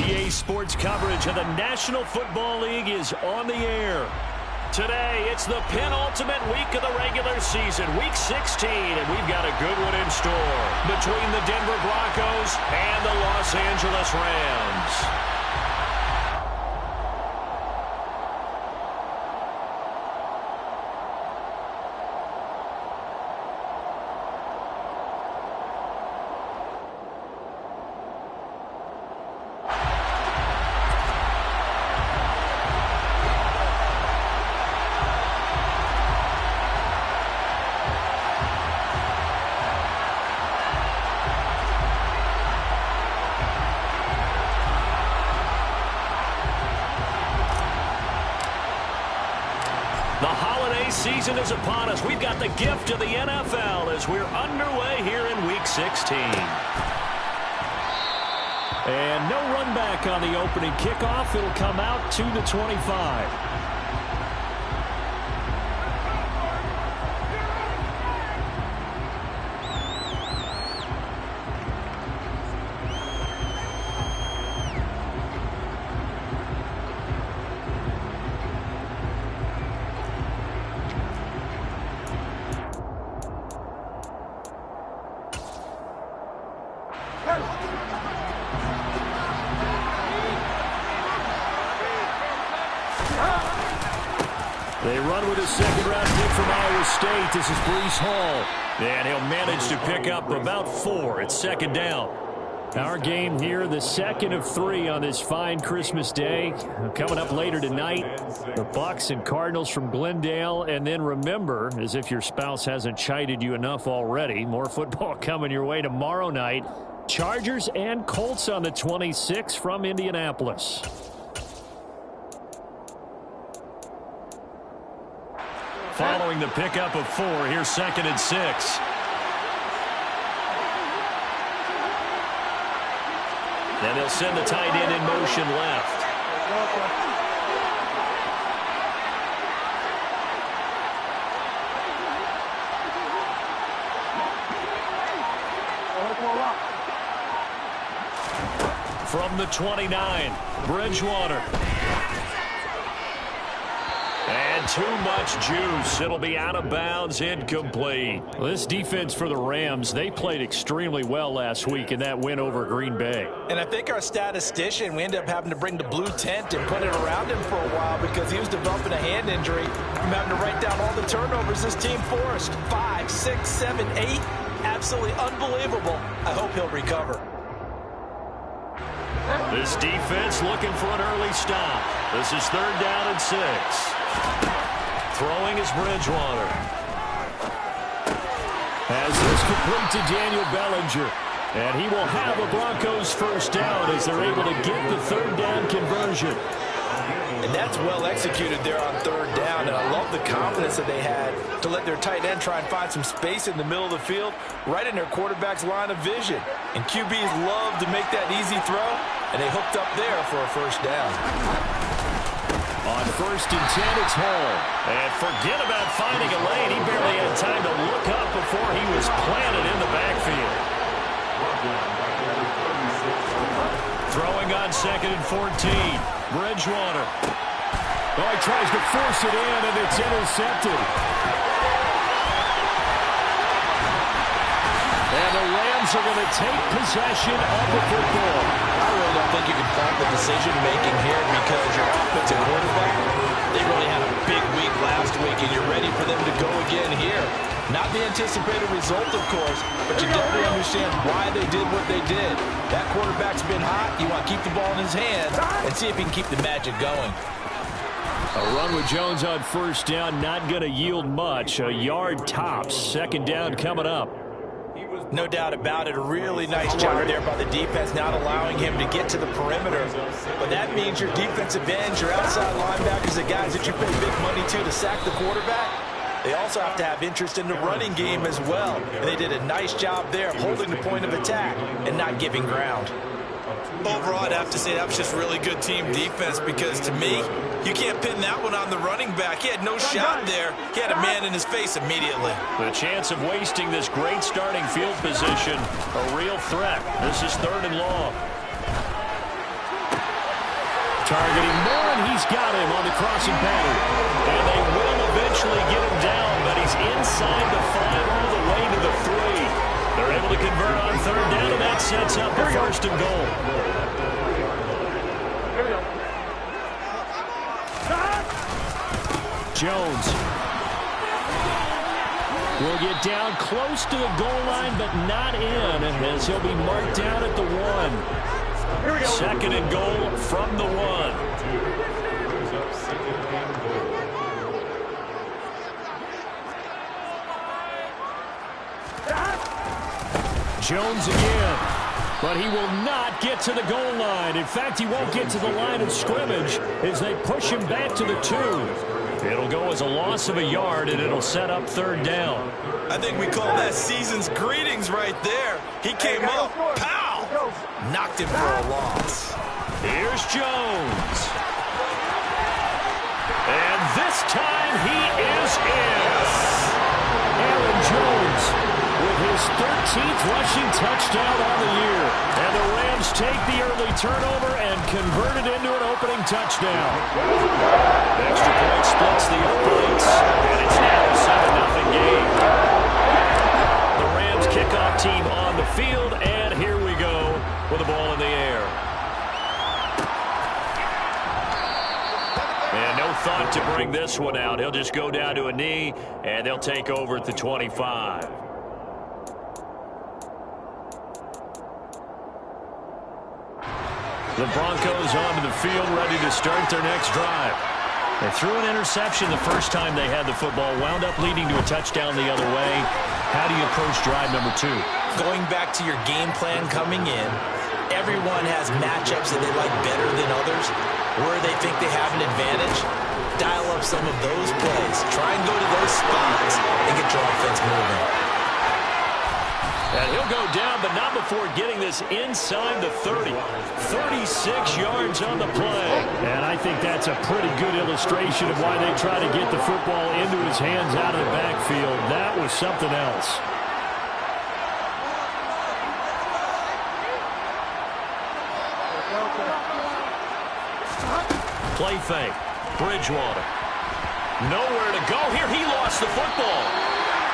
EA Sports coverage of the National Football League is on the air. Today, it's the penultimate week of the regular season, Week 16, and we've got a good one in store between the Denver Broncos and the Los Angeles Rams. The holiday season is upon us. We've got the gift of the NFL as we're underway here in Week 16. And no run back on the opening kickoff. It'll come out to the 25. They run with a second-round pick from Iowa State. This is Breece Hall. And he'll manage to pick up about 4. It's second down. Our game here, the second of 3 on this fine Christmas day. Coming up later tonight, the Bucs and Cardinals from Glendale. And then remember, as if your spouse hasn't chided you enough already, more football coming your way tomorrow night. Chargers and Colts on the 26th from Indianapolis. Following the pickup of 4, here's second and 6. And they'll send the tight end in motion left. From the 29, Bridgewater. And too much juice. It'll be out of bounds, incomplete. Well, this defense for the Rams, they played extremely well last week in that win over Green Bay. And I think our statistician, we ended up having to bring the blue tent and put it around him for a while because he was developing a hand injury. I'm having to write down all the turnovers this team forced. 5, 6, 7, 8. Absolutely unbelievable. I hope he'll recover. This defense looking for an early stop. This is third down and 6. Throwing is Bridgewater. Has this complete to Daniel Bellinger. And he will have a Broncos first down as they're able to get the third down conversion. And that's well executed there on third down. And I love the confidence that they had to let their tight end try and find some space in the middle of the field, right in their quarterback's line of vision. And QBs love to make that easy throw, and they hooked up there for a first down. On first and 10, it's Hall. And forget about finding a lane. He barely had time to look up before he was planted in the backfield. Throwing on second and 14. Bridgewater. Oh, he tries to force it in, and it's intercepted. And the Rams are going to take possession of the football. I really don't think you can fault the decision-making here because your offensive quarterback, they really had a big week last week, and you're ready for them to go again here. Not the anticipated result, of course, but you definitely understand why they did what they did. That quarterback's been hot. You want to keep the ball in his hands and see if he can keep the magic going. A run with Jones on first down, not going to yield much. A yard tops. Second down coming up. No doubt about it. A really nice job there by the defense, not allowing him to get to the perimeter. But that means your defensive ends, your outside linebackers, the guys that you pay big money to sack the quarterback, they also have to have interest in the running game as well. And they did a nice job there of holding the point of attack and not giving ground. Overall, I'd have to say that was just really good team defense because, to me, you can't pin that one on the running back. He had no shot there. He had a man in his face immediately. The chance of wasting this great starting field position, a real threat. This is third and long. Targeting more, and he's got him on the crossing pattern. And they will eventually get him down, but he's inside the 5 all the way to the 3. They're able to convert on third down, and that sets up the first and goal. Jones will get down close to the goal line, but not in, as he'll be marked down at the 1. Second and goal from the 1. Jones again, but he will not get to the goal line. In fact, he won't get to the line of scrimmage as they push him back to the 2. It'll go as a loss of a yard, and it'll set up third down. I think we call that season's greetings right there. He came up, pow! Knocked him for a loss. Here's Jones. And this time he is in. Aaron Jones with his 13th rushing touchdown on the year. And the Rams take the early turnover and convert it into an opening touchdown. Extra point splits the uprights, and it's now a 7-0 game. The Rams kickoff team on the field, and here we go with the ball in the air. And no thought to bring this one out. He'll just go down to a knee, and they'll take over at the 25. The Broncos onto the field, ready to start their next drive. They threw an interception the first time they had the football, wound up leading to a touchdown the other way. How do you approach drive number 2? Going back to your game plan coming in, everyone has matchups that they like better than others. Where they think they have an advantage, dial up some of those plays. Try and go to those spots and get your offense moving. And he'll go down, but not before getting this inside the 30. 36 yards on the play. And I think that's a pretty good illustration of why they try to get the football into his hands out of the backfield. That was something else. Play fake. Bridgewater. Nowhere to go here. He lost the football.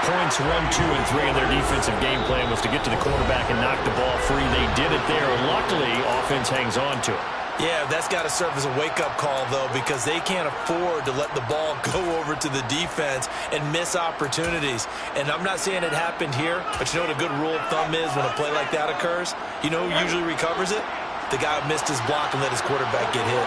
Points 1, 2, and 3 in their defensive game plan was to get to the quarterback and knock the ball free. They did it there. Luckily, offense hangs on to it. Yeah, that's got to serve as a wake-up call, though, because they can't afford to let the ball go over to the defense and miss opportunities. And I'm not saying it happened here, but you know what a good rule of thumb is when a play like that occurs? You know who usually recovers it? The guy who missed his block and let his quarterback get hit.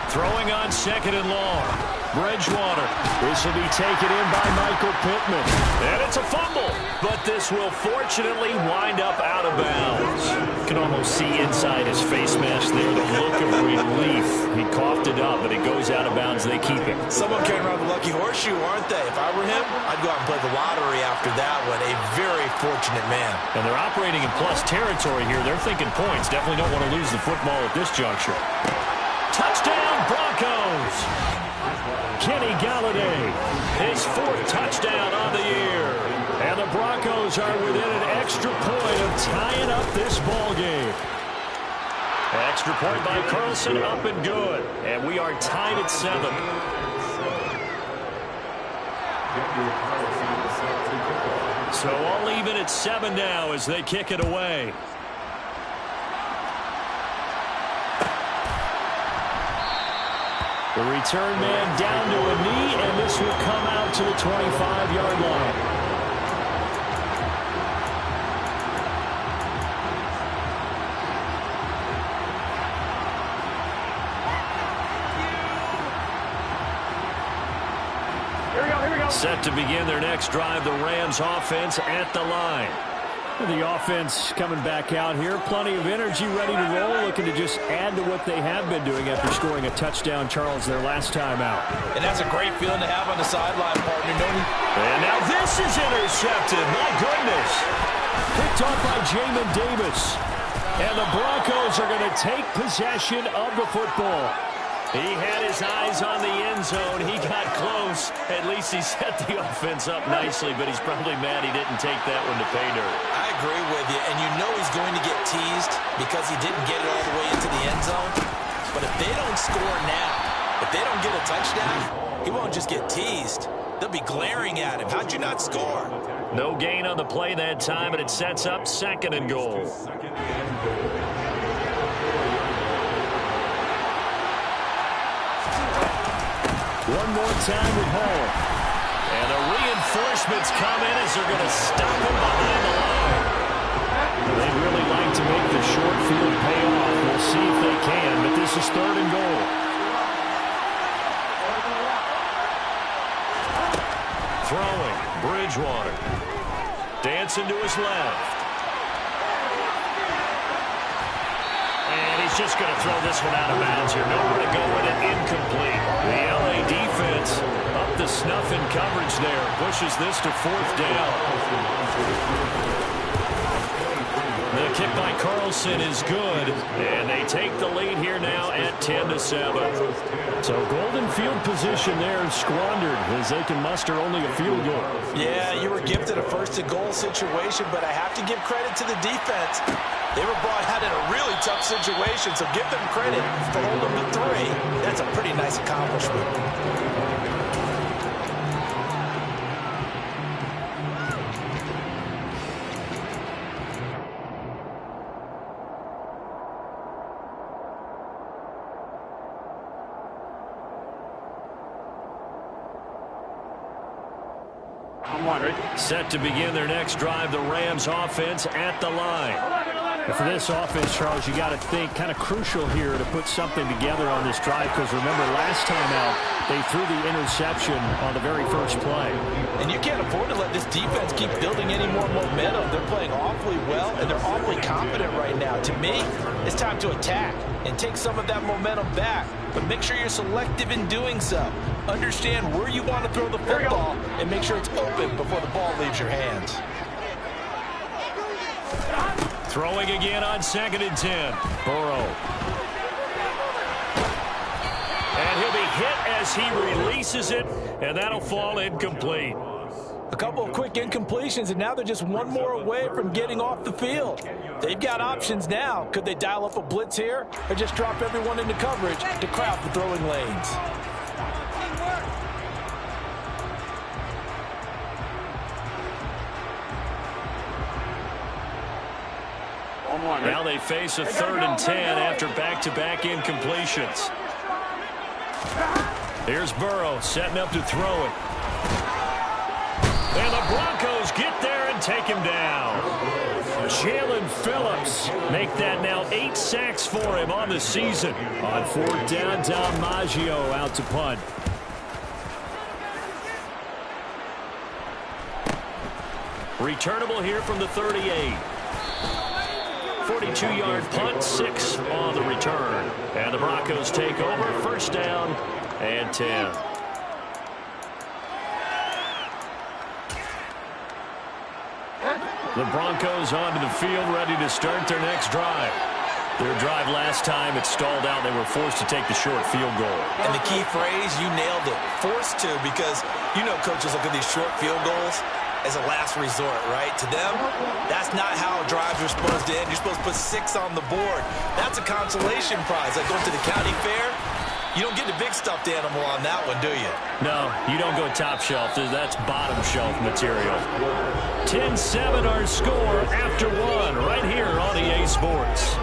Throwing on second and long. Bridgewater. This will be taken in by Michael Pittman. And it's a fumble. But this will fortunately wind up out of bounds. You can almost see inside his face mask there the look of relief. He coughed it up, but it goes out of bounds. They keep it. Someone carrying around the lucky horseshoe, aren't they? If I were him, I'd go out and play the lottery after that one. A very fortunate man. And they're operating in plus territory here. They're thinking points. Definitely don't want to lose the football at this juncture. Touchdown, Broncos! Kenny Galladay, his 4th touchdown on the year. And the Broncos are within an extra point of tying up this ball game. Extra point by Carlson, up and good. And we are tied at 7. So all even at 7 now as they kick it away. The return man down to a knee, and this will come out to the 25-yard line. Set to begin their next drive, the Rams offense at the line. The offense coming back out here. Plenty of energy, ready to roll, looking to just add to what they have been doing after scoring a touchdown, Charles, their last time out. And that's a great feeling to have on the sideline, partner. And now this is intercepted. My goodness. Picked off by Jamin Davis. And the Broncos are going to take possession of the football. He had his eyes on the end zone. He got close. At least he set the offense up nicely, but he's probably mad he didn't take that one to pay dirt. I agree with you, and you know he's going to get teased because he didn't get it all the way into the end zone. But if they don't score now, if they don't get a touchdown, he won't just get teased. They'll be glaring at him. How'd you not score? No gain on the play that time, and it sets up 2nd and goal. One more time with Hall. And the reinforcements come in as they're going to stop him behind the line. They'd really like to make the short field pay off. We'll see if they can, but this is 3rd and goal. Throwing, Bridgewater. Dancing to his left. And he's just going to throw this one out of bounds here. Nowhere to go with it, incomplete. The LA defense up to snuff in coverage there. Pushes this to 4th down. The kick by Carlson is good. And they take the lead here now at 10-7. So golden field position there squandered as they can muster only a field goal. Yeah, you were gifted a 1st-and-goal situation, but I have to give credit to the defense. They were brought out in a really tough situation, so give them credit for holding them to 3. That's a pretty nice accomplishment. Set to begin their next drive, the Rams offense at the line. For this offense, Charles, you got to think kind of crucial here to put something together on this drive because remember last time out they threw the interception on the very first play. And you can't afford to let this defense keep building any more momentum. They're playing awfully well and they're awfully confident right now. To me, it's time to attack and take some of that momentum back. But make sure you're selective in doing so. Understand where you want to throw the football and make sure it's open before the ball leaves your hands. Throwing again on 2nd and 10. Burrow. And he'll be hit as he releases it, and that'll fall incomplete. A couple of quick incompletions, and now they're just one more away from getting off the field. They've got options now. Could they dial up a blitz here or just drop everyone into coverage to crowd the throwing lanes? Now they face a 3rd and 10 after back-to-back incompletions. Here's Burrow setting up to throw it. And the Broncos get there and take him down. Jalen Phillips make that now 8 sacks for him on the season. On 4th down, Dom Maggio out to punt. Returnable here from the 38. 42-yard punt, 6 on the return. And the Broncos take over, 1st down and 10. The Broncos onto the field, ready to start their next drive. Their drive last time, it stalled out. They were forced to take the short field goal. And the key phrase, you nailed it, forced to, because you know coaches look at these short field goals as a last resort, right? To them, that's not how drives are supposed to end. You're supposed to put 6 on the board. That's a consolation prize. Like going to the county fair, you don't get the big stuffed animal on that one, do you? No, you don't go top shelf. That's bottom shelf material. 10-7 our score after 1 right here on EA Sports.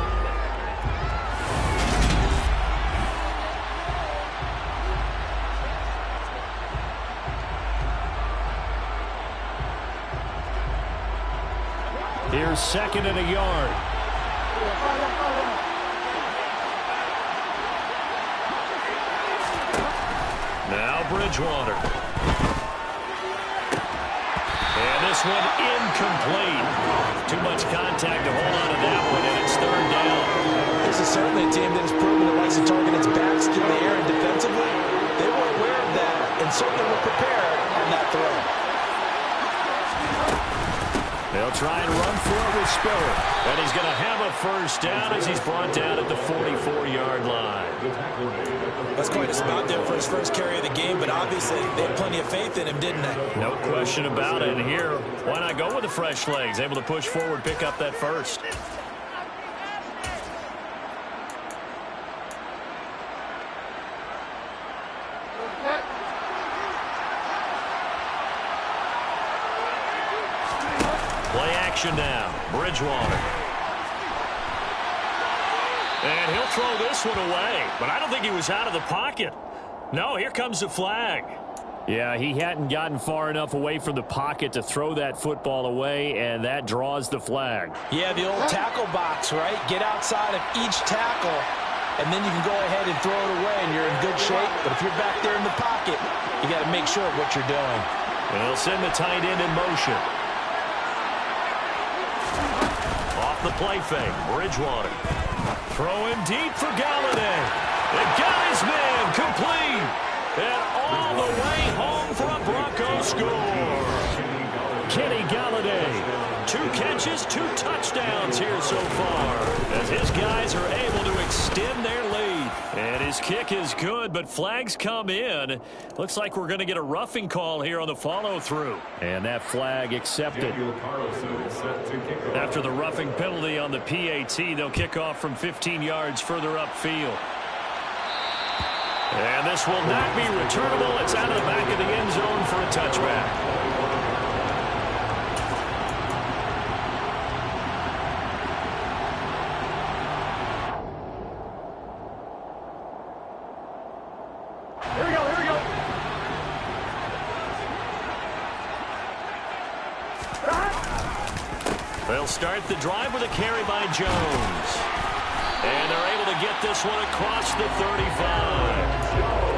Here's 2nd and a yard. Now Bridgewater. And this one incomplete. Too much contact to hold on to that one, and it's 3rd down. This is certainly a team that has proven it likes to target its backs through the air and defensively. They were aware of that and certainly were prepared on that throw. They'll try and run for it with spirit. And he's going to have a first down as he's brought down at the 44-yard line. That's quite a spot there for his first carry of the game, but obviously they had plenty of faith in him, didn't they? No question about it. And here, why not go with the fresh legs? Able to push forward, pick up that first. Play action now. Bridgewater. And he'll throw this one away. But I don't think he was out of the pocket. No, here comes the flag. Yeah, he hadn't gotten far enough away from the pocket to throw that football away, and that draws the flag. Yeah, the old tackle box, right? Get outside of each tackle, and then you can go ahead and throw it away, and you're in good shape. But if you're back there in the pocket, you got to make sure of what you're doing. They'll send the tight end in motion. Off the play fake, Bridgewater. Throwing deep for Galladay. And got his man complete. And all the way home for a Broncos score. Kenny Galladay, 2 catches, 2 touchdowns here so far, as his guys are able to extend their lead. And his kick is good, but flags come in. Looks like we're going to get a roughing call here on the follow-through. And that flag accepted. After the roughing penalty on the PAT, they'll kick off from 15 yards further upfield. And this will not be returnable. It's out of the back of the end zone for a touchback. Here we go. They'll start the drive with a carry by Jones. And they're able to get this one across the 35.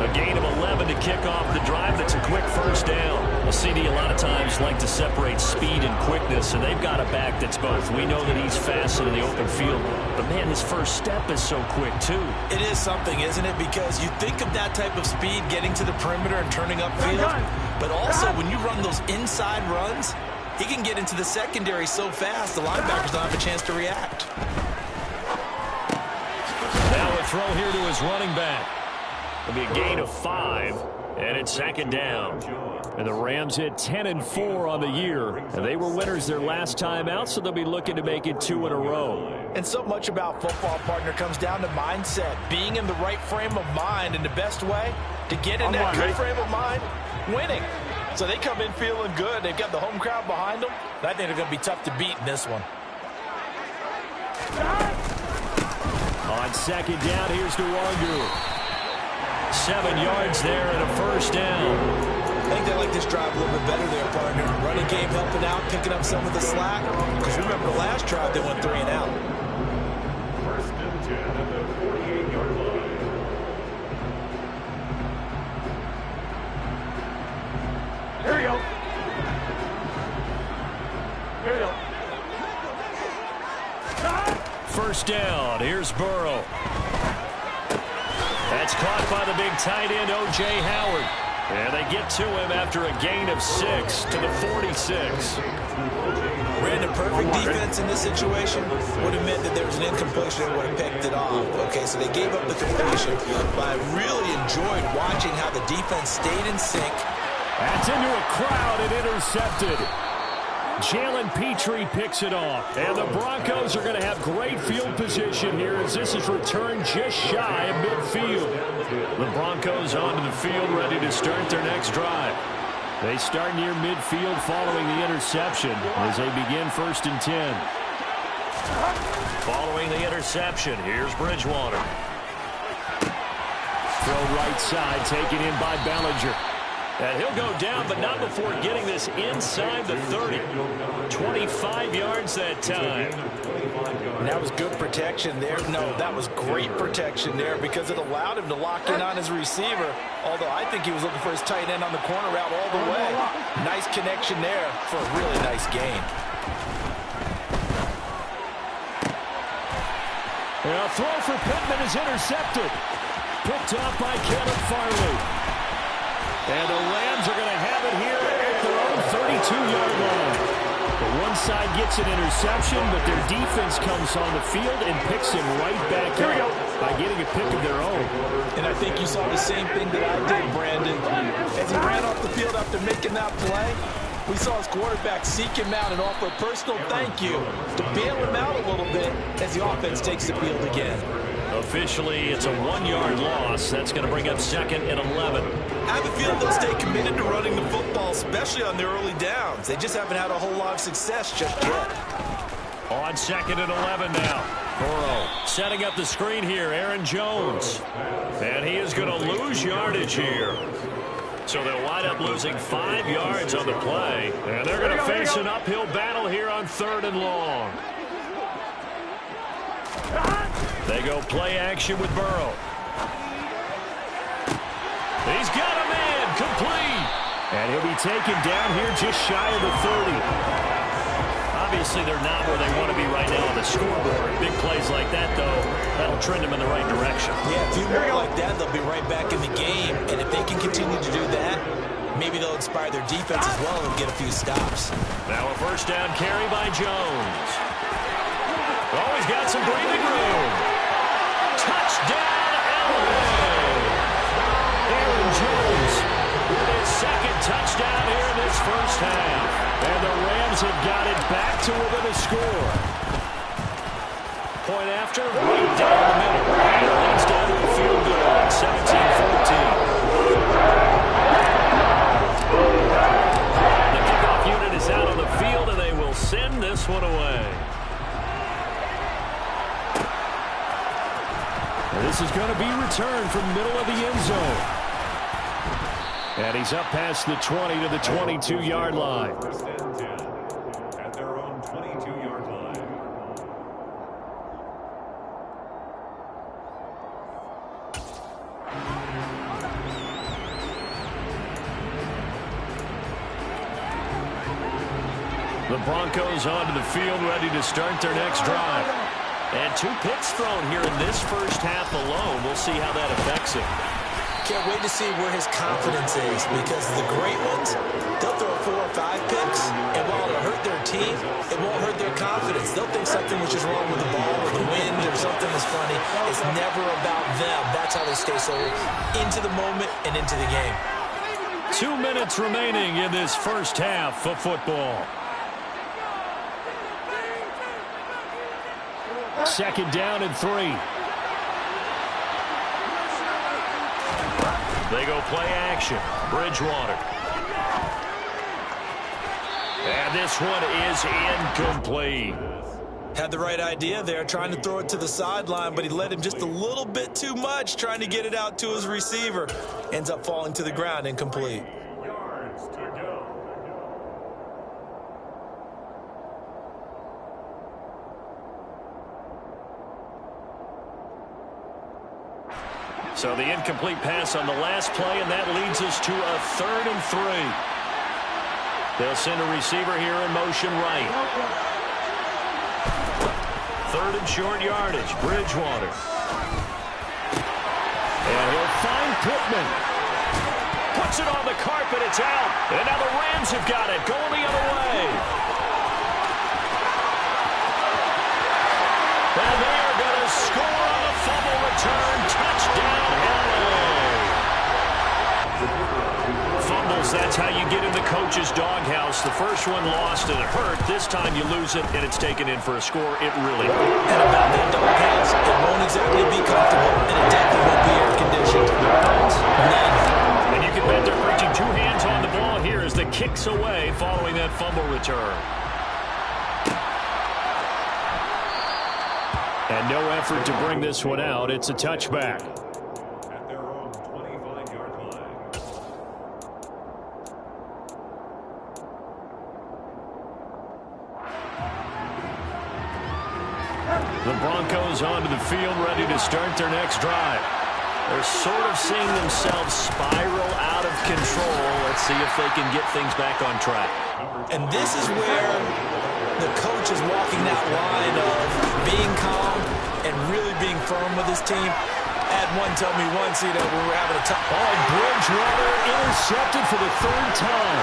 A gain of 11 to kick off the drive. That's a quick first down. Well, CD a lot of times like to separate speed and quickness, and they've got a back that's both. We know that he's fast in the open field, but, man, his first step is so quick, too. It is something, isn't it? Because you think of that type of speed getting to the perimeter and turning upfield, but also when you run those inside runs, he can get into the secondary so fast the linebackers don't have a chance to react. Now a throw here to his running back. It'll be a gain of 5, and it's second down. And the Rams hit 10-4 on the year, and they were winners their last time out, so they'll be looking to make it 2 in a row. And so much about football, partner, comes down to mindset, being in the right frame of mind, and the best way to get in that good frame of mind, winning. So they come in feeling good. They've got the home crowd behind them, and I think they're going to be tough to beat in this one. On second down, here's Nwangu. 7 yards there and a first down. I think they like this drive a little bit better there, partner. Running game helping out, picking up some of the slack. Because remember the last drive, they went 3 and out. First and 10 at the 48-yard line. Here we go. First down. Here's Burrow. That's caught by the big tight end, O.J. Howard. And they get to him after a gain of 6 to the 46. Brandon, perfect defense in this situation would have meant that there was an incompletion and would have picked it off. Okay, so they gave up the completion, but I really enjoyed watching how the defense stayed in sync. That's into a crowd and intercepted. Jalen Petrie picks it off. And the Broncos are going to have great field position here as this is returned just shy of midfield. The Broncos onto the field ready to start their next drive. They start near midfield following the interception as they begin 1st and 10. Following the interception, here's Bridgewater. Throw right side, taken in by Bellinger. And he'll go down, but not before getting this inside the 30. 25 yards that time. And that was good protection there. No, that was great protection there because it allowed him to lock in on his receiver. Although I think he was looking for his tight end on the corner route all the way. Nice connection there for a really nice gain. And a throw for Pittman is intercepted. Picked up by Caleb Farley. And the Rams are going to have it here at their own 32-yard line. But inside, gets an interception, but their defense comes on the field and picks him right back up by getting a pick of their own. And I think you saw the same thing that I did, Brandon. As he ran off the field after making that play, we saw his quarterback seek him out and offer a personal thank you to bail him out a little bit as the offense takes the field again. Officially, it's a 1-yard loss. That's going to bring up 2nd and 11. I have a feeling they'll stay committed to running the football, especially on their early downs. They just haven't had a whole lot of success just yet. On 2nd and 11 now. Burrow setting up the screen here. Aaron Jones. And he is going to lose yardage here. So they'll wind up losing 5 yards on the play. And they're going to face an uphill battle here on 3rd and long. They go play action with Burrow. He's got a man, complete. And he'll be taken down here just shy of the 30. Obviously, they're not where they want to be right now on the scoreboard. Big plays like that, though, that'll trend them in the right direction. Yeah, a few more like that, they'll be right back in the game. And if they can continue to do that, maybe they'll inspire their defense as well and get a few stops. Now a first down carry by Jones. Oh, he's got some breathing room. Touchdown, LA! Aaron Jones with his 2nd touchdown here in this first half. And the Rams have got it back to within a score. Point after, right down the middle. And it leads down to a field goal, 17-14. The kickoff unit is out on the field, and they will send this one away. This is going to be returned from middle of the end zone. And he's up past the 20 to the 22-yard line. First and 10 at their own 22-yard line. The Broncos onto the field, ready to start their next drive. And 2 picks thrown here in this first half alone. We'll see how that affects him. Can't wait to see where his confidence is, because the great ones, they'll throw 4 or 5 picks, and while it'll hurt their team, it won't hurt their confidence. They'll think something was just wrong with the ball or the wind or something is funny. It's never about them. That's how they stay so into the moment and into the game. 2 minutes remaining in this first half of football. 2nd down and 3. They go play action. Bridgewater. And this one is incomplete. Had the right idea there, trying to throw it to the sideline, but he led him just a little bit too much, trying to get it out to his receiver. Ends up falling to the ground, incomplete. Yards to go. So the incomplete pass on the last play, and that leads us to a 3rd and 3. They'll send a receiver here in motion right. 3rd and short yardage, Bridgewater. And he'll find Pittman. Puts it on the carpet, it's out. And now the Rams have got it, going the other way. And they are going to score on the fumble return. Touchdown, LA. Fumbles, that's how you get in the coach's doghouse. The first one lost and it hurt. This time you lose it and it's taken in for a score. It really hurt. And about that doghouse, it won't exactly be comfortable, and it definitely won't be air-conditioned. And you can bet they're preaching 2 hands on the ball here as the kicks away following that fumble return. And no effort to bring this one out. It's a touchback. At their own 25-yard line. The Broncos onto the field, ready to start their next drive. They're sort of seeing themselves spiral out of control. Let's see if they can get things back on track. And this is where the coach is walking that line of being calm and really being firm with his team. Had one tell me once, we were having a tough... Oh, Bridgewater intercepted for the 3rd time.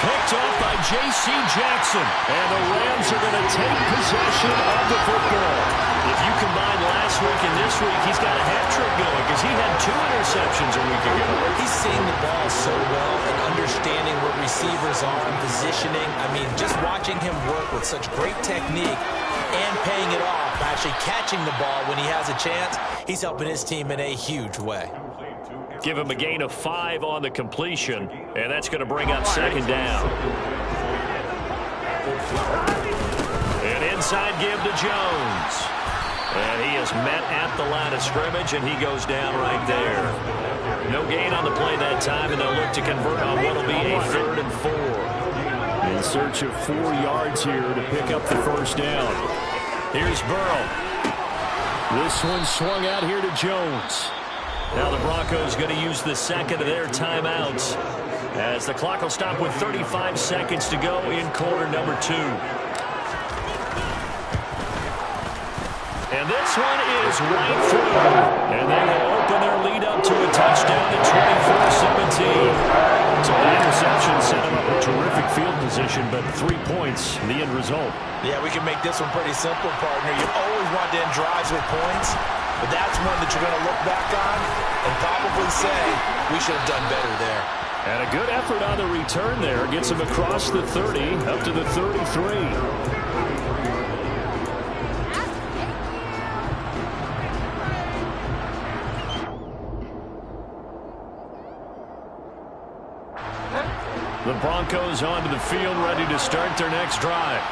picked off by J.C. Jackson. And the Rams are going to take possession of the football. If you combine last week and this week, he's got a hat trick going because he had 2 interceptions a week ago. He's seeing the ball so well and understanding where receivers are and positioning. I mean, just watching him work with such great technique and paying it off, actually catching the ball when he has a chance, he's helping his team in a huge way. Give him a gain of 5 on the completion, and that's going to bring up second down. An inside give to Jones. And he is met at the line of scrimmage, and he goes down right there. No gain on the play that time, and they'll look to convert on what will be a 3rd and 4. In search of 4 yards here to pick up the first down. Here's Burrow. This one swung out here to Jones. Now the Broncos going to use the second of their timeouts as the clock will stop with 35 seconds to go in quarter number 2. And this one is right through. And they will open their lead up to a touchdown at 24-17. So the interception set them up a terrific field position, but 3 points, the end result. Yeah, we can make this one pretty simple, partner. You always want to end drives with points, but that's one that you're going to look back on and probably say, we should have done better there. And a good effort on the return there. Gets him across the 30, up to the 33. The Broncos onto the field, ready to start their next drive.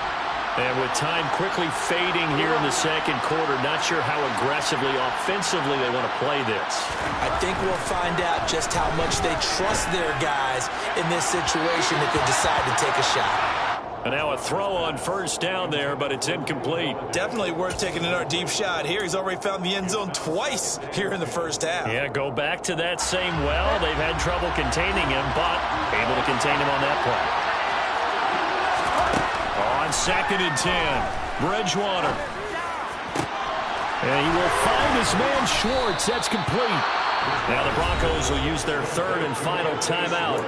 And with time quickly fading here in the second quarter, not sure how aggressively, offensively they want to play this. I think we'll find out just how much they trust their guys in this situation if they decide to take a shot. And now a throw on first down there, but it's incomplete. Definitely worth taking another deep shot here. He's already found the end zone twice here in the first half. Yeah, go back to that same well. They've had trouble containing him, but able to contain him on that play. On 2nd and 10, Bridgewater. And he will find his man Schwartz. That's complete. Now the Broncos will use their 3rd and final timeout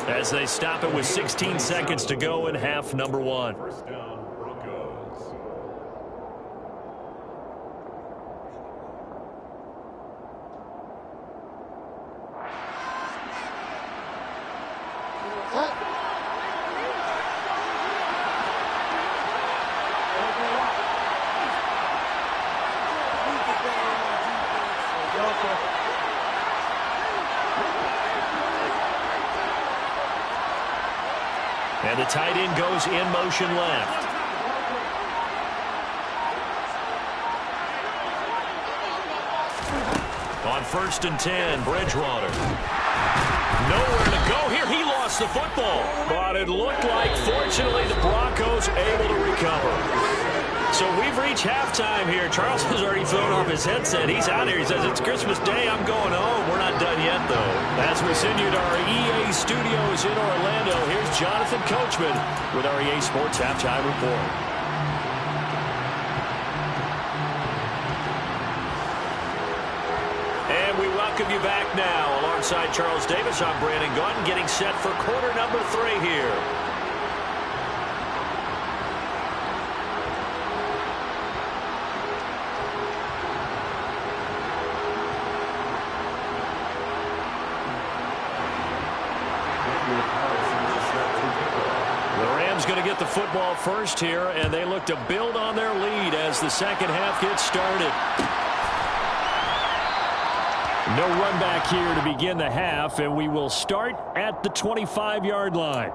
as they stop it with 16 seconds to go in half number 1. First down, Broncos. And the tight end goes in motion left. On 1st and 10, Bridgewater. Nowhere to go here. He lost the football. But it looked like, fortunately, the Broncos able to recover. So we've reached halftime here. Charles has already thrown off his headset. He's out here. He says, it's Christmas Day. I'm going home. We're not done yet, though. As we send you to our EA studios in Orlando, here's Jonathan Coachman with our EA Sports Halftime Report. And we welcome you back now. Alongside Charles Davis, I'm Brandon Gunn, getting set for quarter number 3 here. Going to get the football first here, and they look to build on their lead as the second half gets started. No run back here to begin the half, and we will start at the 25-yard line.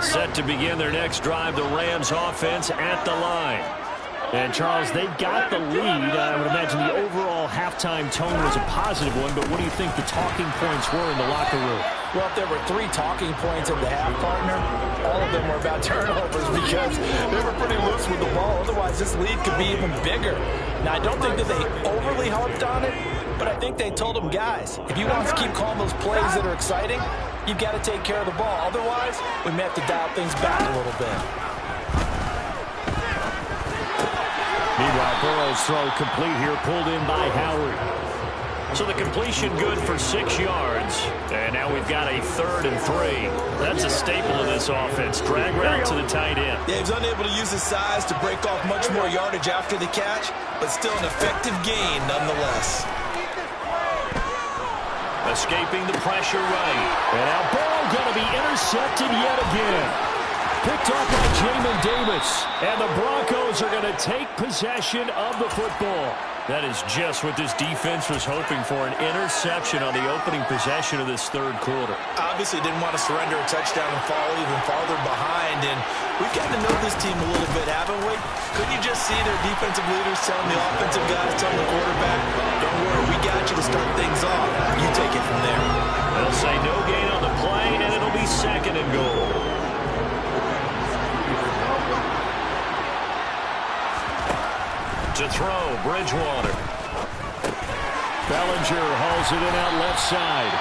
Set to begin their next drive, the Rams offense at the line. And, Charles, they've got the lead. I would imagine the overall halftime tone was a positive one, but what do you think the talking points were in the locker room? Well, if there were 3 talking points in the half, partner, all of them were about turnovers because they were pretty loose with the ball. Otherwise, this lead could be even bigger. Now, I don't think that they overly harped on it, but I think they told them, guys, if you want us to keep calling those plays that are exciting, you've got to take care of the ball. Otherwise, we may have to dial things back a little bit. Meanwhile, Burrow's throw complete here, pulled in by Howard. So the completion good for 6 yards. And now we've got a 3rd and 3. That's a staple of this offense. Drag route to the tight end. Yeah, he's unable to use his size to break off much more yardage after the catch, but still an effective gain nonetheless. Escaping the pressure right. And now Burrow going to be intercepted yet again. Picked off by Jamin Davis. And the Broncos are going to take possession of the football. That is just what this defense was hoping for, an interception on the opening possession of this 3rd quarter. Obviously didn't want to surrender a touchdown and fall even farther behind, and we've gotten to know this team a little bit, haven't we? Couldn't you just see their defensive leaders telling the offensive guys, telling the quarterback, don't worry, we got you to start things off. You take it from there. They'll say no gain on the play, and it'll be 2nd and goal. To throw, Bridgewater. Bellinger hauls it in out left side.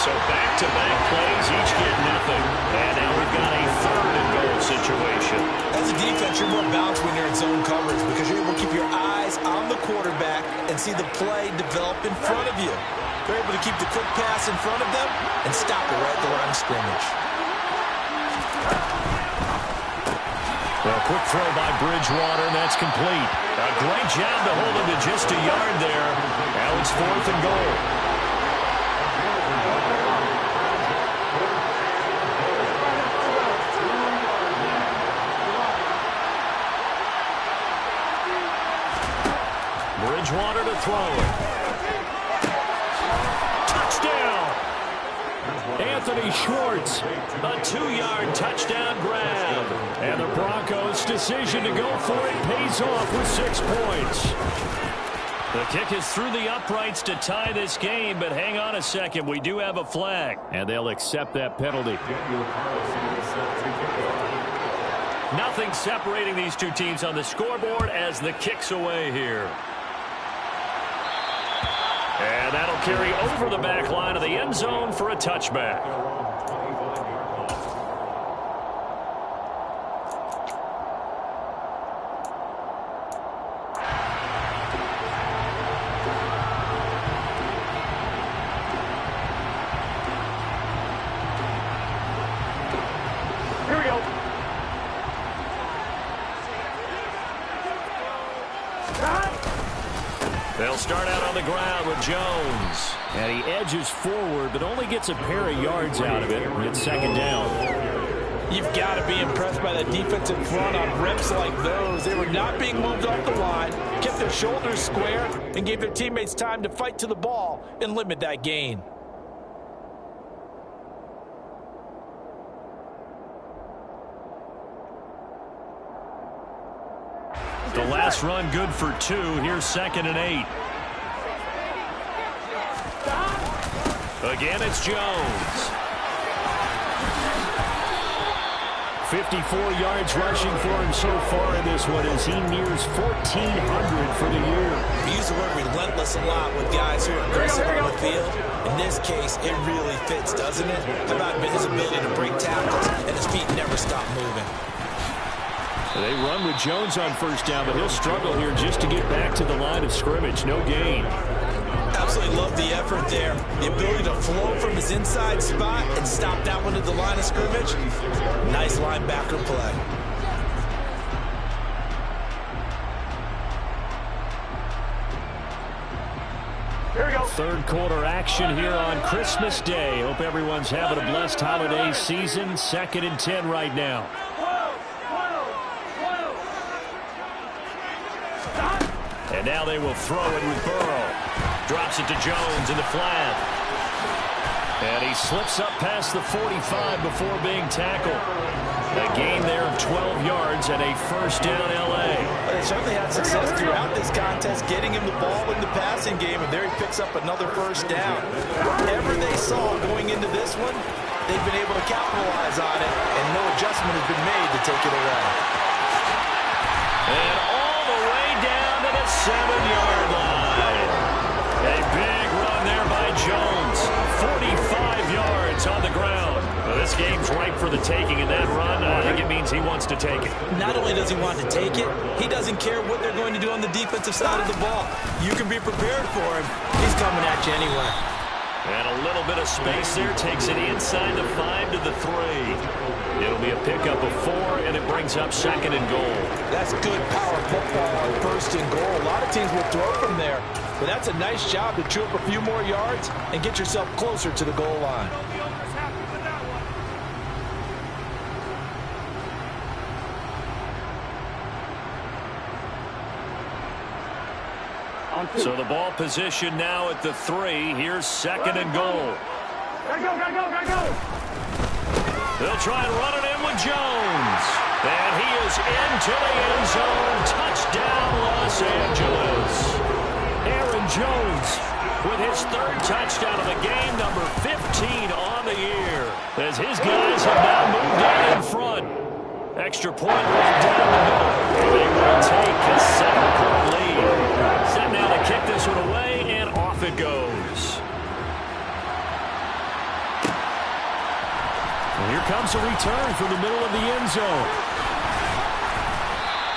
So back-to-back plays, each get nothing. And now we've got a 3rd and goal situation. As a defense, you're more balanced when you're in zone coverage because you're able to keep your eyes on the quarterback and see the play develop in front of you. You're able to keep the quick pass in front of them and stop it right at the line of scrimmage. Well, quick throw by Bridgewater, and that's complete. A great job to hold him to just a yard there. Now it's 4th and goal. Bridgewater to throw it. Touchdown! Anthony Schwartz. A 2-yard touchdown grab. And the Broncos' decision to go for it pays off with 6 points. The kick is through the uprights to tie this game, but hang on a second. We do have a flag. And they'll accept that penalty. Nothing separating these two teams on the scoreboard as the kick's away here. And that'll carry over the back line of the end zone for a touchback. Here we go. They'll start out on the ground with Jones. And he edges forward, but only gets a pair of yards out of it. It's 2nd down. You've got to be impressed by the defensive front on reps like those. They were not being moved off the line, kept their shoulders square, and gave their teammates time to fight to the ball and limit that gain. The last run good for 2. Here's 2nd and 8. Again, it's Jones. 54 yards rushing for him so far in this one as he nears 1,400 for the year. We use the word relentless a lot with guys who are aggressive on the field. In this case, it really fits, doesn't it? How about his ability to break tackles and his feet never stop moving? They run with Jones on 1st down, but he'll struggle here just to get back to the line of scrimmage. No gain. Absolutely love the effort there. The ability to flow from his inside spot and stop that one at the line of scrimmage. Nice linebacker play. Here we go. 3rd quarter action here on Christmas Day. Hope everyone's having a blessed holiday season. 2nd and 10 right now. And now they will throw it with Burrow. Drops it to Jones in the flat. And he slips up past the 45 before being tackled. A gain there of 12 yards and a 1st down L.A. They certainly had success throughout this contest, getting him the ball in the passing game, and there he picks up another 1st down. Whatever they saw going into this one, they've been able to capitalize on it, and no adjustment has been made to take it away. And all the way down to the 7-yard line. A big run there by Jones. 45 yards on the ground. Well, this game's ripe for the taking in that run. I think it means he wants to take it. Not only does he want to take it, he doesn't care what they're going to do on the defensive side of the ball. You can be prepared for him. He's coming at you anyway. And a little bit of space there. Takes it inside the 5 to the 3. It'll be a pickup of 4, and it brings up 2nd and goal. That's good power football on 1st and goal. A lot of teams will throw from there, but that's a nice job to chew up a few more yards and get yourself closer to the goal line. So the ball position now at the 3. Here's 2nd and goal. Gotta go. They'll try and run it in with Jones. And he is into the end zone. Touchdown, Los Angeles. Aaron Jones with his 3rd touchdown of the game, number 15 on the year. As his guys have now moved in front. Extra point right down the middle. They will take a 7-point lead. Set now to kick this one away, and off it goes. And here comes a return from the middle of the end zone.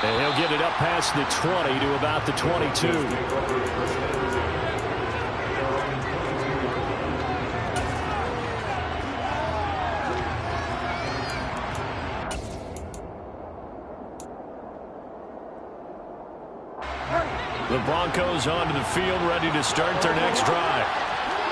And he'll get it up past the 20 to about the 22. The Broncos onto the field, ready to start their next drive.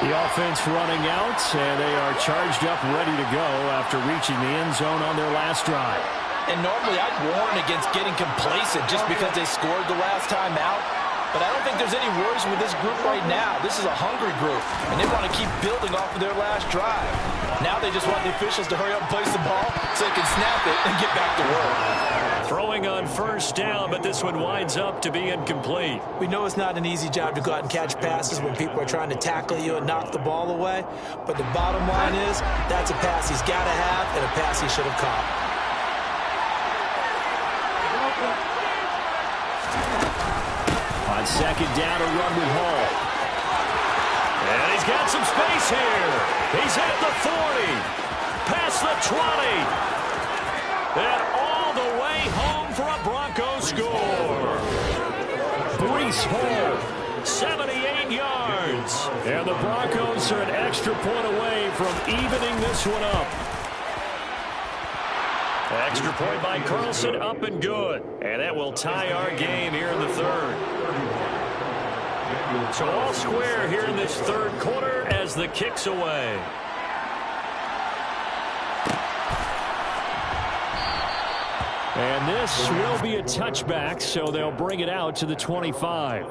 The offense running out, and they are charged up, ready to go after reaching the end zone on their last drive. And normally I'd warn against getting complacent just because they scored the last time out. But I don't think there's any worries with this group right now. This is a hungry group, and they want to keep building off of their last drive. Now they just want the officials to hurry up and place the ball so they can snap it and get back to work. Throwing on 1st down, but this one winds up to be incomplete. We know it's not an easy job to go out and catch passes when people are trying to tackle you and knock the ball away. But the bottom line is that's a pass he's got to have and a pass he should have caught. On 2nd down, a run with Hall. And he's got some space here. He's at the 40. Past the 20. And all the way home for a Bronco score. Breece Hall, 78 yards. And the Broncos are an extra point away from evening this one up. Extra point by Carlson, up and good. And that will tie our game here in the 3rd. So all square here in this 3rd quarter as the kick's away. And this will be a touchback, so they'll bring it out to the 25.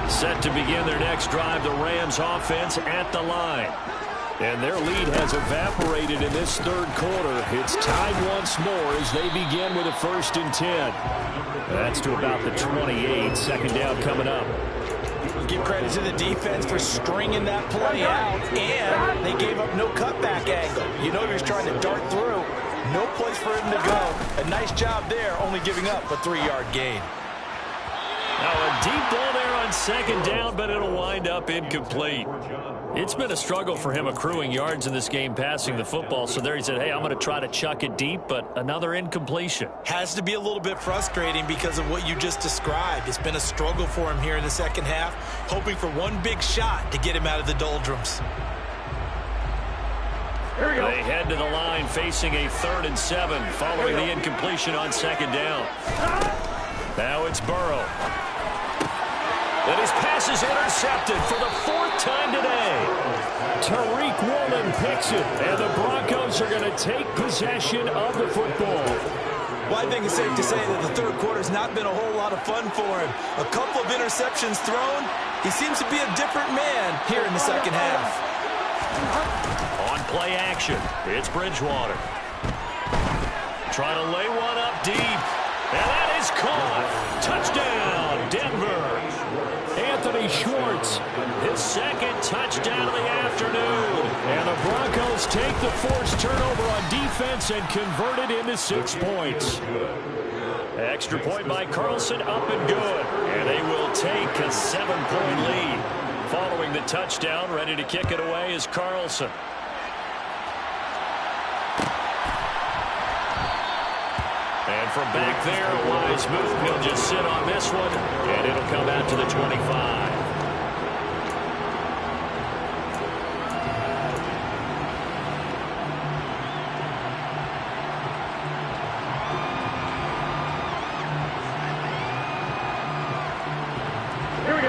Set to begin their next drive, the Rams offense at the line. And their lead has evaporated in this 3rd quarter. It's tied once more as they begin with a 1st and 10. That's to about the 28. 2nd down coming up. Give credit to the defense for stringing that play out, and they gave up no cutback angle. You know he was trying to dart through. No place for him to go. A nice job there, only giving up a 3-yard gain. Now a deep ball there on 2nd down, but it'll wind up incomplete. It's been a struggle for him accruing yards in this game passing the football. So there he said, hey, I'm going to try to chuck it deep, but another incompletion. Has to be a little bit frustrating because of what you just described. It's been a struggle for him here in the 2nd half, hoping for one big shot to get him out of the doldrums. Here we go. They head to the line facing a 3rd and 7 following the incompletion on 2nd down. Now it's Burrow. And his pass is intercepted for the 4th time today. Tariq Woolen picks it, and the Broncos are going to take possession of the football. Well, I think it's safe to say that the 3rd quarter's not been a whole lot of fun for him. A couple of interceptions thrown. He seems to be a different man here in the 2nd half. On play action, it's Bridgewater. Trying to lay one up deep. And that is caught. Touchdown, Denver. Anthony Schwartz his second touchdown of the afternoon. And the Broncos take the forced turnover on defense and convert it into 6 points. Extra point by Carlson, up and good. And they will take a 7-point lead. Following the touchdown, ready to kick it away is Carlson. And from back there, a wise move. He'll just sit on this one, and it'll come out to the 25.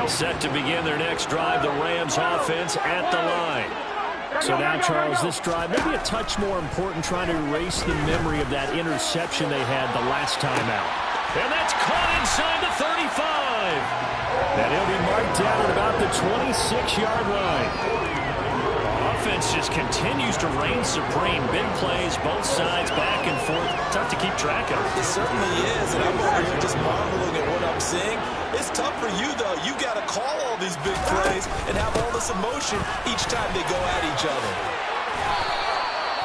Set to begin their next drive, the Rams offense at the line. So now, Charles, this drive maybe a touch more important, trying to erase the memory of that interception they had the last time out. And that's caught inside the 35. And he'll be marked down at about the 26-yard line. Offense just continues to reign supreme. Big plays, both sides, back and forth. Tough to keep track of. It certainly is, and I'm over here just marveling at what I'm seeing. It's tough for you, though. You got to call all these big plays and have all this emotion each time they go at each other.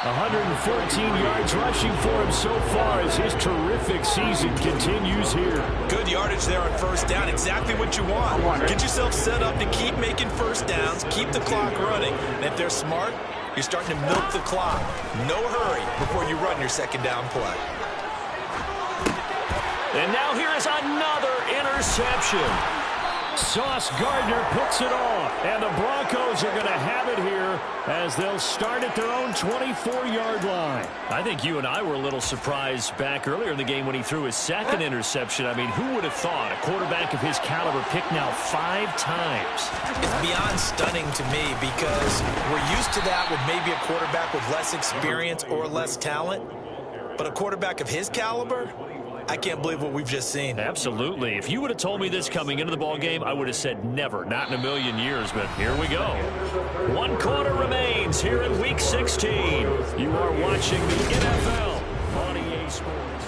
114 yards rushing for him so far as his terrific season continues here. Good yardage there on first down. Exactly what you want. Get yourself set up to keep making first downs, keep the clock running, and if they're smart, you're starting to milk the clock. No hurry before you run your second down play. And now here is another interception. Sauce Gardner picks it off, and the Broncos are going to have it here as they'll start at their own 24-yard line. I think you and I were a little surprised back earlier in the game when he threw his second interception. I mean, who would have thought a quarterback of his caliber picked now 5 times? It's beyond stunning to me because we're used to that with maybe a quarterback with less experience or less talent. But a quarterback of his caliber, I can't believe what we've just seen. Absolutely. If you would have told me this coming into the ball game, I would have said never, not in a million years, but here we go. 1 quarter remains here in Week 16. You are watching the NFL on EA Sports.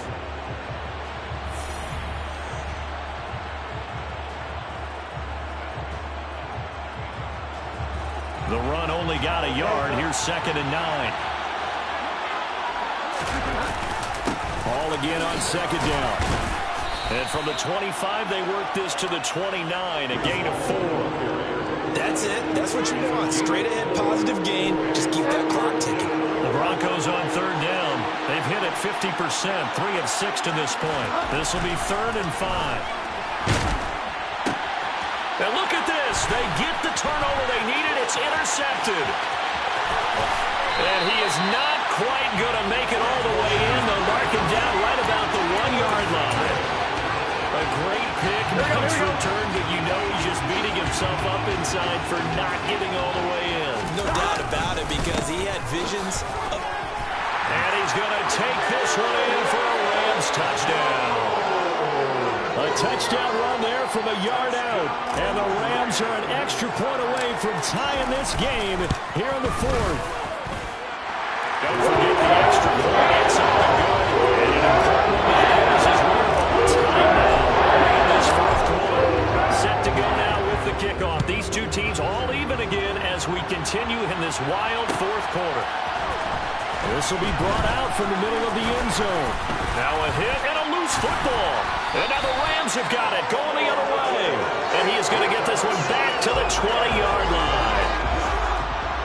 The run only got a yard. Here's 2nd and 9. Ball again on 2nd down. And from the 25, they work this to the 29, a gain of 4. That's it. That's what you want. Straight ahead, positive gain. Just keep that clock ticking. The Broncos on 3rd down. They've hit it 50%, 3 of 6 to this point. This will be 3rd and 5. And look at this. They get the turnover they needed. It's intercepted. And he is not quite going to make it all the way in. They'll mark him down right about the 1-yard line. A great pick, nice return, but you know he's just beating himself up inside for not getting all the way in. No doubt about it because he had visions of... And he's going to take this one in for a Rams touchdown. A touchdown run there from a yard out. And the Rams are an extra point away from tying this game here in the 4th. Don't forget the extra point. It's something good. And an important one that is as we're on time now in this 4th quarter. Set to go now with the kickoff. These two teams all even again as we continue in this wild 4th quarter. This will be brought out from the middle of the end zone. Now a hit and a loose football. And now the Rams have got it going the other way. And he is going to get this one back to the 20-yard line.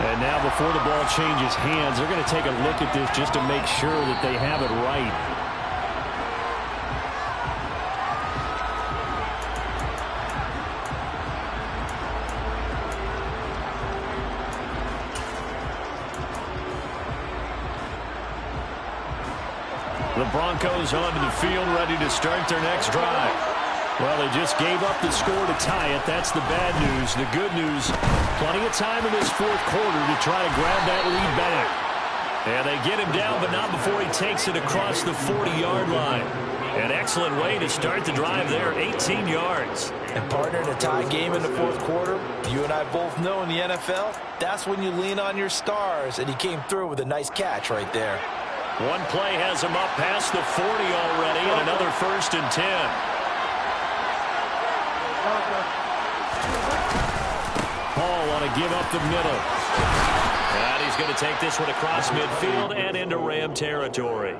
And now before the ball changes hands, they're going to take a look at this just to make sure that they have it right. The Broncos onto the field, ready to start their next drive. Well, they just gave up the score to tie it. That's the bad news. The good news, plenty of time in this 4th quarter to try to grab that lead back. And they get him down, but not before he takes it across the 40-yard line. An excellent way to start the drive there, 18 yards. And partner, in a tie game in the 4th quarter, you and I both know in the NFL, that's when you lean on your stars, and he came through with a nice catch right there. One play has him up past the 40 already, and another 1st and 10. Ball give up the middle. And he's going to take this one across midfield and into Ram territory.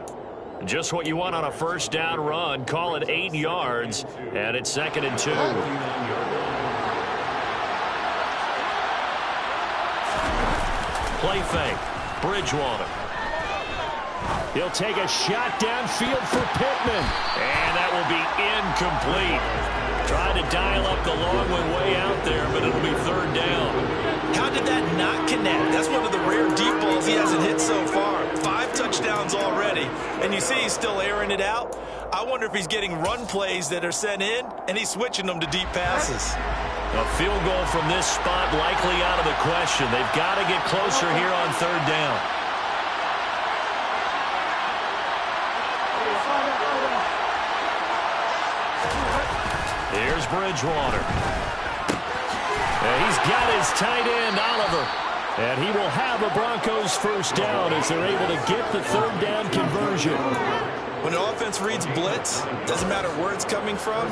Just what you want on a first down run. Call it 8 yards, and it's 2nd and 2. Play fake. Bridgewater. He'll take a shot downfield for Pittman. And that will be incomplete. Trying to dial up the long one way out there, but it'll be 3rd down. How did that not connect? That's one of the rare deep balls he hasn't hit so far. 5 touchdowns already, and you see he's still airing it out. I wonder if he's getting run plays that are sent in, and he's switching them to deep passes. A field goal from this spot likely out of the question. They've got to get closer here on 3rd down. Here's Bridgewater. And he's got his tight end, Oliver. And he will have a Broncos first down as they're able to get the 3rd down conversion. When an offense reads blitz, doesn't matter where it's coming from,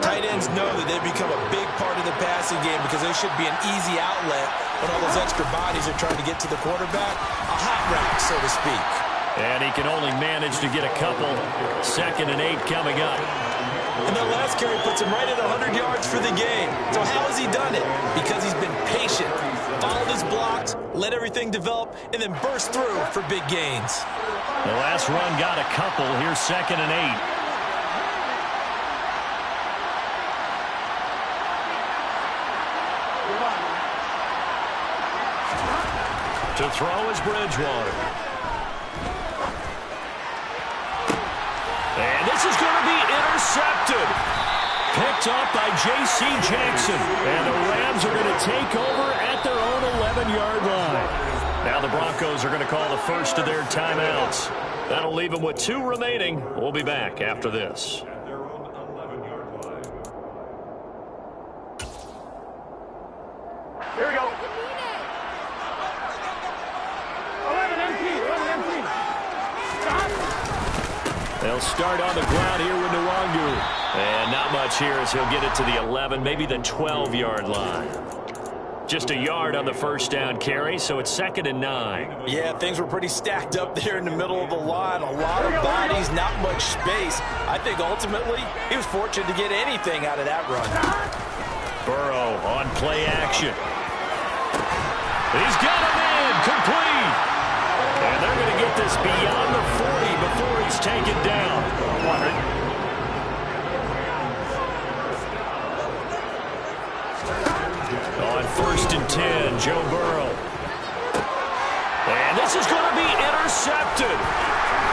tight ends know that they become a big part of the passing game because they should be an easy outlet when all those extra bodies are trying to get to the quarterback. A hot route, so to speak. And he can only manage to get a couple. 2nd and 8 coming up. And that last carry puts him right at 100 yards for the game. So how has he done it? Because he's been patient, followed his blocks, let everything develop, and then burst through for big gains. The last run got a couple. Here's 2nd and 8. To throw is Bridgewater. And this is going to be intercepted. Picked up by J.C. Jackson. And the Rams are going to take over at their own 11-yard line. Now the Broncos are going to call the first of their timeouts. That'll leave them with 2 remaining. We'll be back after this. At their own 11-yard line. Here we go. 11 empty. They'll start on the ground here with Nwangu. And not much here as he'll get it to the 11, maybe the 12-yard line. Just a yard on the first down carry, so it's 2nd and 9. Yeah, things were pretty stacked up there in the middle of the line. A lot of bodies, not much space. I think ultimately he was fortunate to get anything out of that run. Burrow on play action. He's got him in, complete. And they're going to get this beyond the 40 before he's taken down. On 1st and 10, Joe Burrow. And this is going to be intercepted.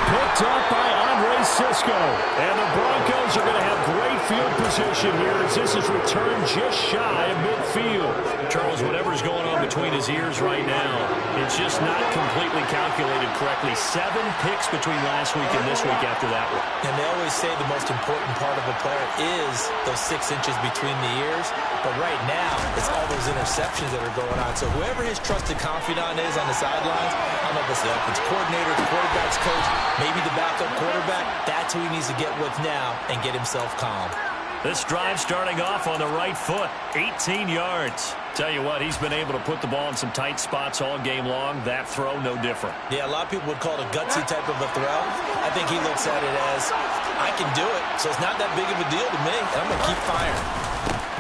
Picked up by Andre Sisco. And the Broncos are going to have great field position here as this is returned just shy of midfield. Charles, whatever's going on between his ears right now, it's just not completely calculated correctly. 7 picks between last week and this week after that one. And they always say the most important part of a player is those 6 inches between the ears. But right now, it's all those interceptions that are going on. So whoever his trusted confidant is on the sidelines, I don't know if it's the offensive coordinator, the quarterback's coach, maybe the backup quarterback, that's who he needs to get with now and get himself calm. This drive starting off on the right foot, 18 yards. Tell you what, he's been able to put the ball in some tight spots all game long. That throw, no different. Yeah, a lot of people would call it a gutsy type of a throw. I think he looks at it as, I can do it, so it's not that big of a deal to me, and I'm going to keep firing.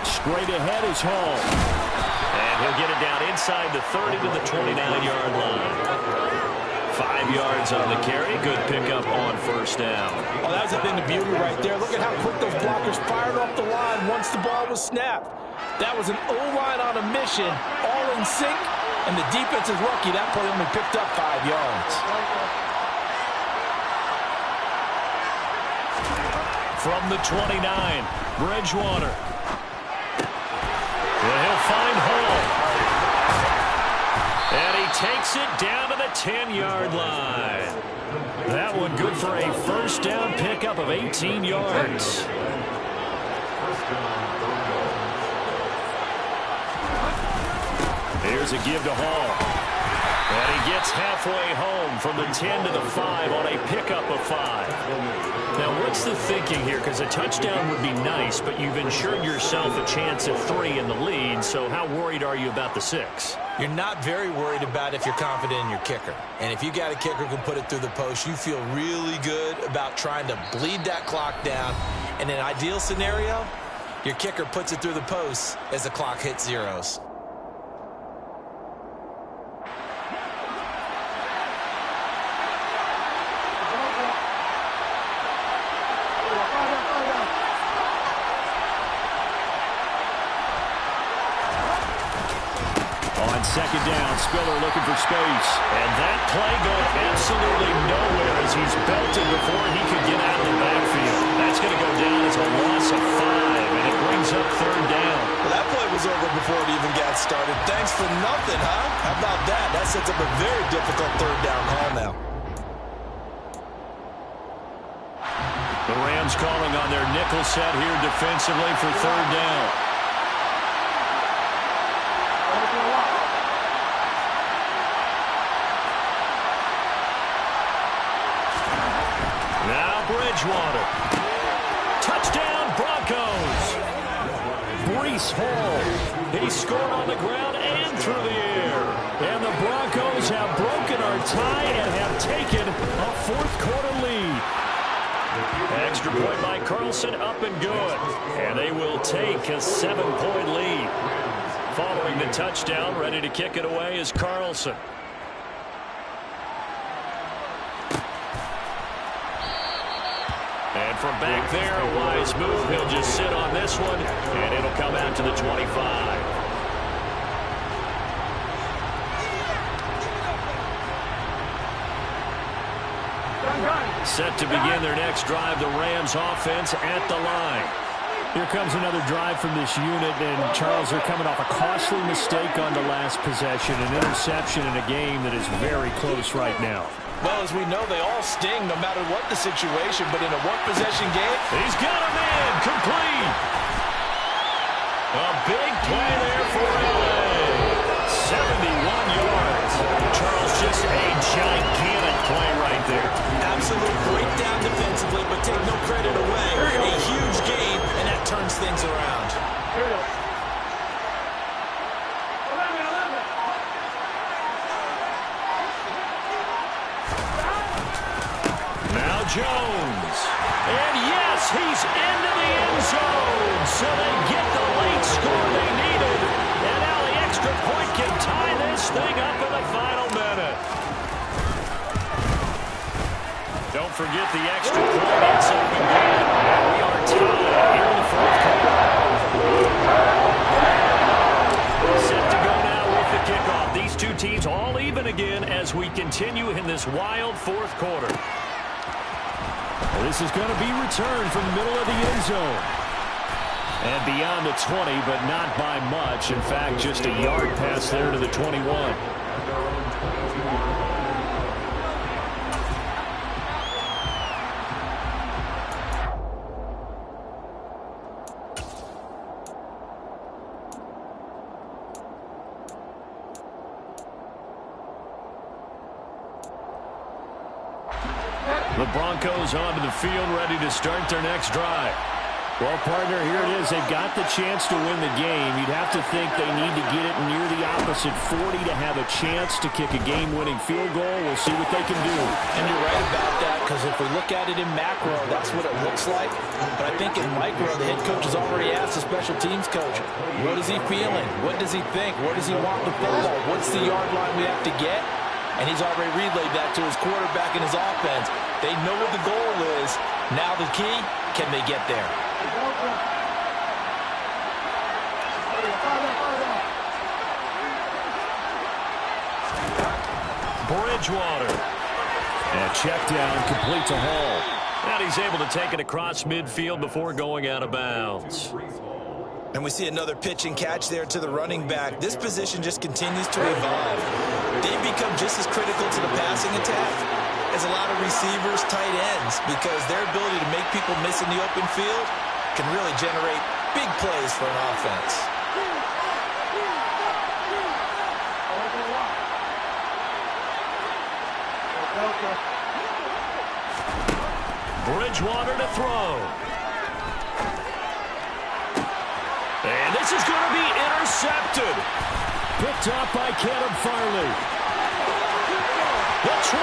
Straight ahead is Hall. And he'll get it down inside the 30 to the 29-yard line. 5 yards on the carry. Good pickup on first down. Oh, that's the thing, the beauty right there. Look at how quick those blockers fired off the line once the ball was snapped. That was an O-line on a mission, all in sync, and the defense is lucky that play only picked up 5 yards. From the 29, Bridgewater. Well, he'll find Hall. And he takes it down to the 10-yard line. That one good for a first down pickup of 18 yards. Here's a give to Hall. And he gets halfway home from the 10 to the 5 on a pickup of 5. Now, what's the thinking here? Because a touchdown would be nice, but you've ensured yourself a chance at 3 in the lead, so how worried are you about the 6? You're not very worried about if you're confident in your kicker. And if you got a kicker who can put it through the post, you feel really good about trying to bleed that clock down. In an ideal scenario, your kicker puts it through the post as the clock hits zeros. On second down, Spiller looking for space. And that play going absolutely nowhere as he's belted before he could get out of the backfield. That's going to go down as a loss of 5, and it brings up third down. Well, that play was over before it even got started. Thanks for nothing, huh? How about that? That sets up a very difficult third down call now. The Rams calling on their nickel set here defensively for third down. Now Bridgewater. Touchdown Broncos. Breece Hall. He scored on the ground and through the air. And the Broncos have broken our tie and have taken a fourth-quarter lead. Extra point by Carlson, up and good. And they will take a 7-point lead. Following the touchdown, ready to kick it away is Carlson. And from back there, a wise move. He'll just sit on this one, and it'll come out to the 25. Set to begin their next drive, the Rams offense at the line. Here comes another drive from this unit, and Charles, they're coming off a costly mistake on the last possession, an interception in a game that is very close right now. Well, as we know, they all sting no matter what the situation, but in a one-possession game, he's got him in, complete. A big play there for LA. 71 yards. Charles, just a gigantic play right there. Absolute breakdown defensively, but take no credit away. A huge game, and that turns things around. Now Jones. And yes, he's into the end zone. So they get the late score they needed. And now the extra point can tie this thing up in the final minute. Don't forget the extra point. It's up and good. And we are tied here in the fourth quarter. Set to go now with the kickoff. These two teams all even again as we continue in this wild fourth quarter. Well, this is going to be returned from the middle of the end zone. And beyond the 20, but not by much. In fact, just a yard pass there to the 21. The Broncos onto the field, ready to start their next drive. Well, partner, here it is. They've got the chance to win the game. You'd have to think they need to get it near the opposite 40 to have a chance to kick a game-winning field goal. We'll see what they can do. And you're right about that, because if we look at it in macro, that's what it looks like. But I think in micro, the head coach has already asked the special teams coach, what is he feeling? What does he think? Where does he want the football? What's the yard line we have to get? And he's already relayed that to his quarterback and his offense. They know what the goal is. Now the key, can they get there? Bridgewater. And check down, complete to Hall. And he's able to take it across midfield before going out of bounds. And we see another pitch and catch there to the running back. This position just continues to evolve. They've become just as critical to the passing attack as a lot of receivers, tight ends, because their ability to make people miss in the open field can really generate big plays for an offense. Bridgewater to throw. And this is going to be intercepted. Picked up by Caleb Farley. The 20.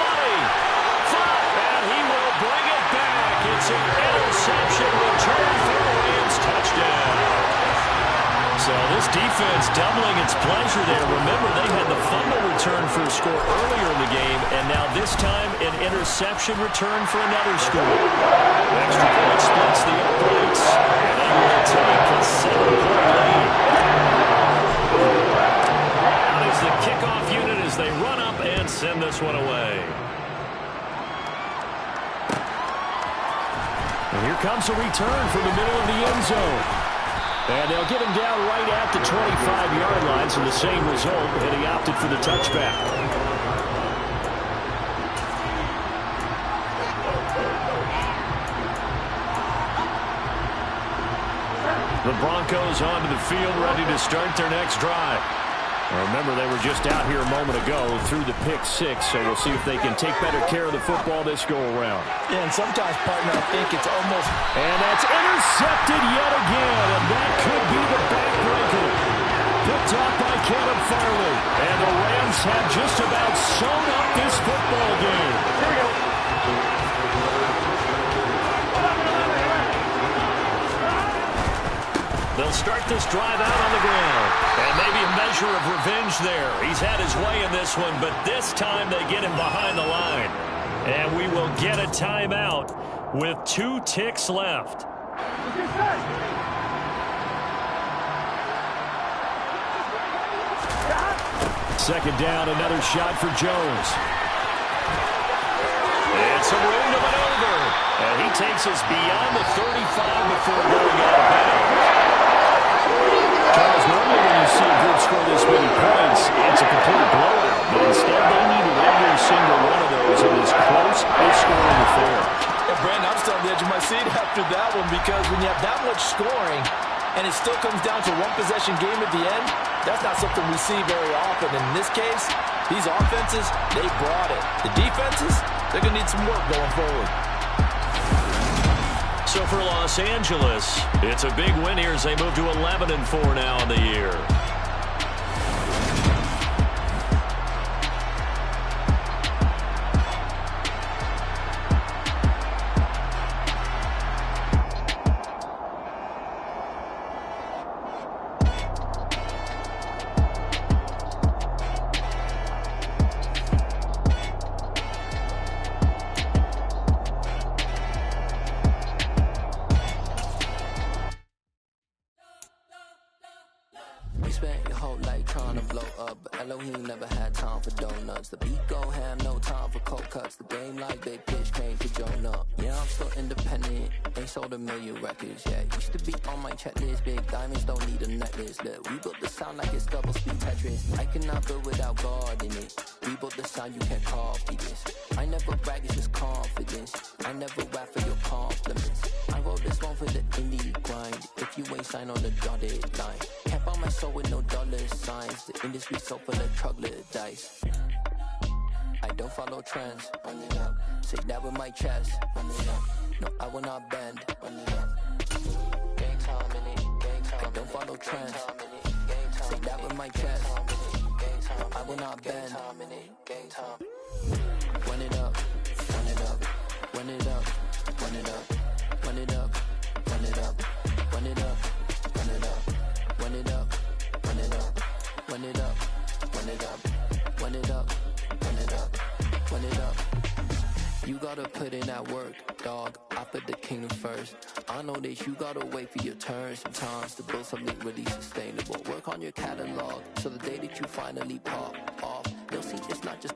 And he will bring it back. It's an interception return for a Rams touchdown. So this defense doubling its pleasure there. Remember, they had the fumble return for a score earlier in the game, and now this time an interception return for another score. Extra point splits the uprights, and they will take a 7-point lead. Out is the kickoff unit as they run up and send this one away. And here comes a return from the middle of the end zone. And they'll get him down right at the 25-yard line, so the same result, and he opted for the touchback. The Broncos onto the field, ready to start their next drive. Remember, they were just out here a moment ago through the pick six, so we'll see if they can take better care of the football this go-around. Yeah, and sometimes, partner, I think it's almost... And that's intercepted yet again, and that could be the backbreaker. Picked up by Caleb Farley. And the Rams have just about sewn up this football game. Here we go. They'll start this drive out on the ground. And maybe a measure of revenge there. He's had his way in this one, but this time they get him behind the line. And we will get a timeout with 2 ticks left. Second down, another shot for Jones. It's a room to maneuver. And he takes us beyond the 35 before going out of bounds. Charles, normally when you see a group score this many points, it's a complete blowout. But instead, they needed every single one of those in this close, high-scoring affair. And Brandon, I'm still on the edge of my seat after that one, because when you have that much scoring and it still comes down to one possession game at the end, that's not something we see very often. And in this case, these offenses, they brought it. The defenses, they're going to need some work going forward. So for Los Angeles, it's a big win here as they move to 11-4 now in the year. Spent your whole life trying to blow up, but Elohim never had time for donuts. The beat go ham, no time for cold cuts. The game like big pitch came to Jonah. Yeah, I'm still independent, ain't sold a million records yet. Used to be on my checklist, big diamonds don't need a necklace. Look, we built the sound like it's double speed Tetris. I cannot build without God in it. We built the sound, you can't copy this. I never brag, it's just confidence. I never rap for your compliments. I wrote this one for the indie grind. If you ain't signed on the dotted line, can't buy my soul with no dollar signs. The industry so full of troglodytes. I don't follow trends. Run it up. Say that with my chest. Run it up. No, I will not bend. Run it up. Gang time in it. Gang time. I don't follow trends. Say that with my chest. I will not bend. Gang time. Run it up. Run it up. Run it up. Run it up. Run it up. Run it up. Run it up. Run it up. Run it up. Run it up. Run it up. Run it up. Run it up. Run it up. Run it up. You gotta put in that work, dog. I put the kingdom first. I know that you gotta wait for your turn sometimes to build something really sustainable. Work on your catalog so the day that you finally pop off, you'll see it's not just the